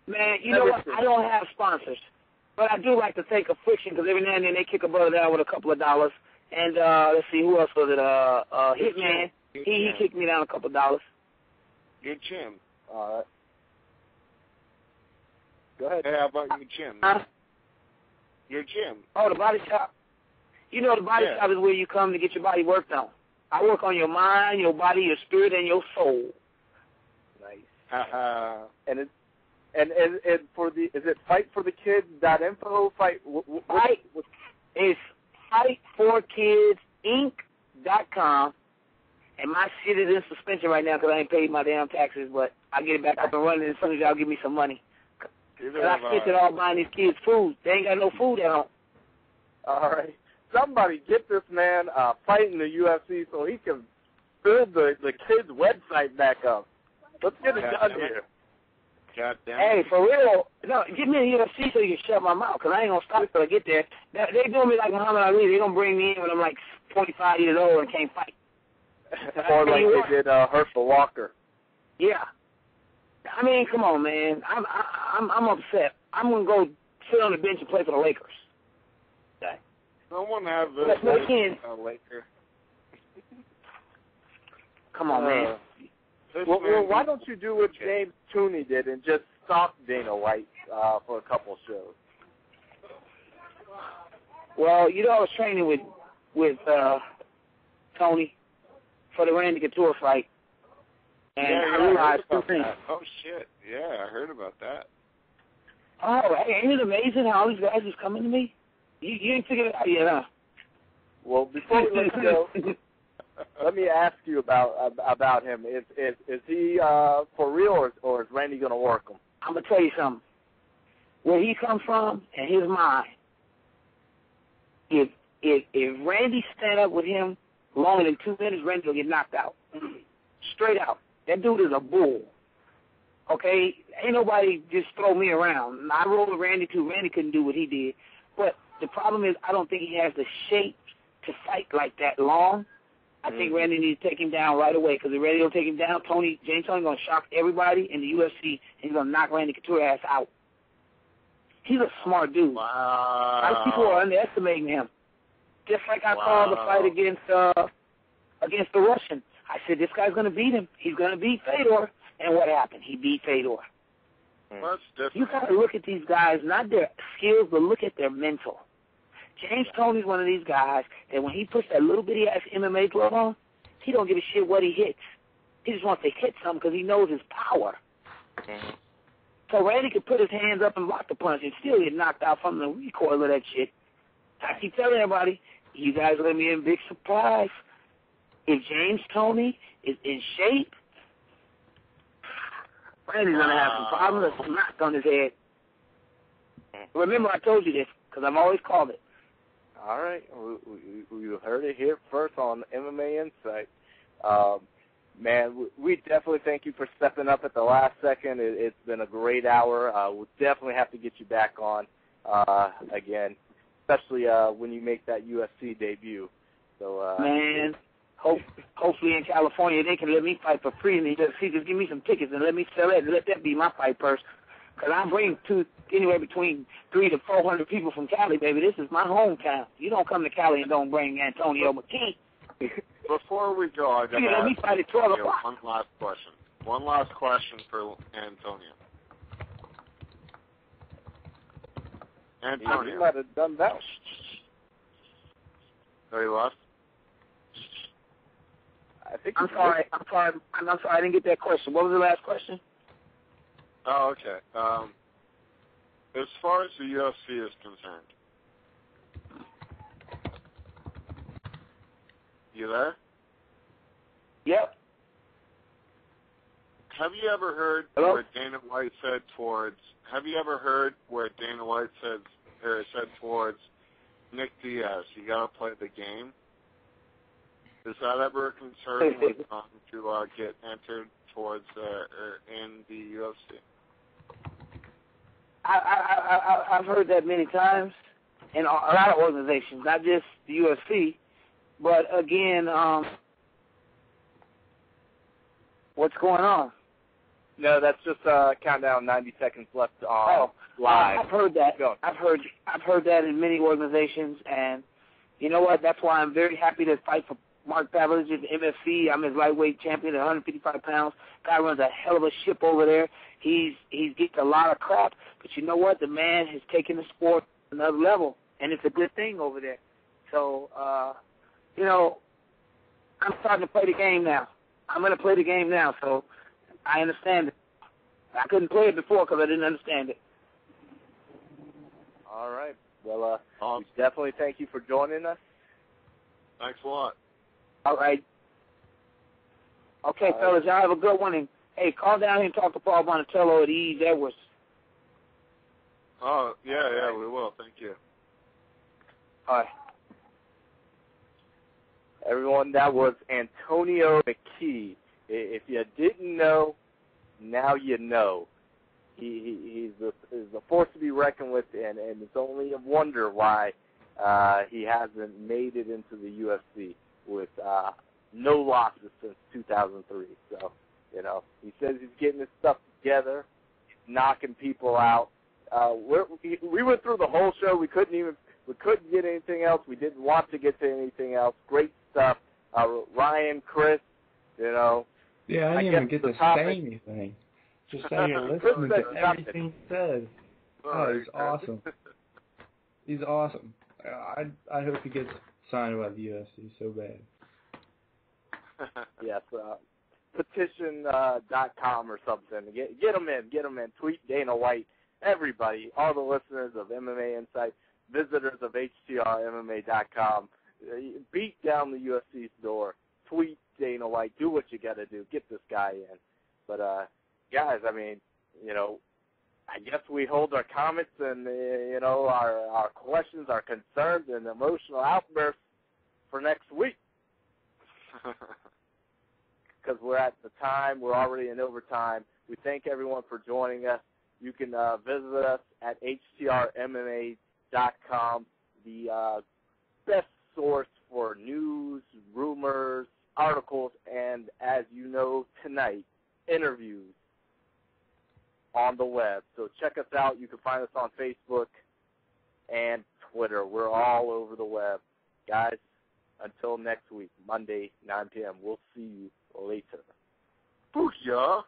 Man, you know what? I don't have sponsors, but I do like to think of Friction because every now and then they kick a brother down with a couple of dollars. And let's see, who else was it? Hitman. He kicked me down a couple of dollars. Your gym. All right. Go ahead. Hey, how about your gym? Your gym. Oh, the body shop. You know, the body shop is where you come to get your body worked on. I work on your mind, your body, your spirit, and your soul. Nice. And for the, is it fightforthekids.info? It's fightforkidsinc.com. And my shit is in suspension right now because I ain't paid my damn taxes, but I'll get it back up and running as soon as y'all give me some money. Because I spent it all buying these kids food. They ain't got no food at home. All right. Somebody get this man fighting the UFC so he can build the kids' website back up. Let's get it done here. Hey, for real, no, get me in the UFC so you can shut my mouth, because I ain't going to stop till I get there. They doing me like Muhammad Ali. They're going to bring me in when I'm like 25 years old and can't fight. Or like they did Herschel Walker. Yeah. I mean, come on, man. I'm upset. I'm going to go sit on the bench and play for the Lakers. Okay. Someone have this Laker. Come on, man. Well, why don't you do what James Tooney did and just stop Dana White for a couple shows? Well, you know, I was training with Tony for the Randy Couture fight, and I realized two things. Oh shit! Yeah, I heard about that. Oh, ain't it amazing how all these guys is coming to me? You ain't figured it out yet, huh? Well, before we let you go, let me ask you about him. Is he for real, or is Randy going to work him? I'm going to tell you something. Where he comes from and his mind, if Randy stand up with him longer than 2 minutes, Randy will get knocked out. Straight out. That dude is a bull. Okay? Ain't nobody just throw me around. I rolled with Randy, too. Randy couldn't do what he did. But the problem is I don't think he has the shape to fight like that long. I think Randy needs to take him down right away, because if Randy don't take him down, James Toney going to shock everybody in the UFC, and he's going to knock Randy Couture ass out. He's a smart dude. Wow. A lot of people are underestimating him. Just like I called the fight against the Russian. I said, this guy's going to beat him. He's going to beat Fedor. And what happened? He beat Fedor. That's different. You got to look at these guys, not their skills, but look at their mental. James Toney's one of these guys that when he puts that little bitty-ass MMA glove on, he don't give a shit what he hits. He just wants to hit something because he knows his power. Mm-hmm. So Randy could put his hands up and block the punch and still get knocked out from the recoil of that shit. I keep telling everybody, you guys are going to be in big surprise. If James Toney is in shape, Randy's going to have some problems and some knocks on his head. Remember, I told you this because I've always called it. All right. We heard it here first on MMA Insight. Man, we definitely thank you for stepping up at the last second. It's been a great hour. We'll definitely have to get you back on again, especially when you make that UFC debut. So, man, hopefully in California they can let me fight for free in the UFC. Just give me some tickets and let me sell it and let that be my fight purse. Because I bring anywhere between 300 to 400 people from Cali, baby. This is my hometown. You don't come to Cali and don't bring Antonio Mckee. Before we go, I got to let me fight at 12 o'clock. One last question. One last question for Antonio. Antonio. You might have done that. Oh, you lost? I'm sorry. I didn't get that question. What was the last question? Oh, okay. As far as the UFC is concerned, you there? Yep. Have you ever heard Hello? where Dana White said towards? Have you ever heard where Dana White said towards Nick Diaz, you got to play the game? Is that ever a concern when trying to get entered towards in the UFC? I've heard that many times in a lot of organizations, not just the UFC. But again, what's going on? No, that's just countdown. 90 seconds left on live. I've heard that. Go. I've heard that in many organizations, and you know what? That's why I'm very happy to fight for Mark Pavlovich at the MFC. I'm his lightweight champion at 155 pounds. Guy runs a hell of a ship over there. He's getting a lot of crap, but you know what? The man has taken the sport to another level, and it's a good thing over there. So, you know, I'm starting to play the game now. I'm going to play the game now, so I understand it. I couldn't play it before because I didn't understand it. All right. Well, we definitely thank you for joining us. Thanks a lot. All right. Okay, fellas, y'all have a good one. And, hey, call down here and talk to Paul Bonatello at Ease Edwards. Oh, yeah, we will. Thank you. All right. Everyone, that was Antonio Mckee. If you didn't know, now you know. He's a force to be reckoned with, and it's only a wonder why he hasn't made it into the UFC with no losses since 2003. So, you know, he says he's getting his stuff together, knocking people out. We went through the whole show. We couldn't get anything else. We didn't want to get to anything else. Great stuff. Ryan, Chris, you know. Yeah, I didn't even get to say anything. Just say you're listening to everything he says. Oh, he's awesome. He's awesome. I hope he gets signed by the UFC so bad. Yes, petition.com or something. Get him in. Tweet Dana White. Everybody, all the listeners of MMA Insight, visitors of HTRMMA.com, beat down the UFC's door. Tweet Dana White. Do what you got to do. Get this guy in. But, guys, I mean, you know, I guess we hold our comments and, you know, our questions, our concerns, and emotional outbursts for next week. Because we're at the time. We're already in overtime. We thank everyone for joining us. You can visit us at HTRMMA.com, the best source for news, rumors, articles, and, as you know tonight, interviews on the web. So check us out. You can find us on Facebook and Twitter. We're all over the web. Guys, until next week, Monday, 9 p.m., we'll see you later. Booyah!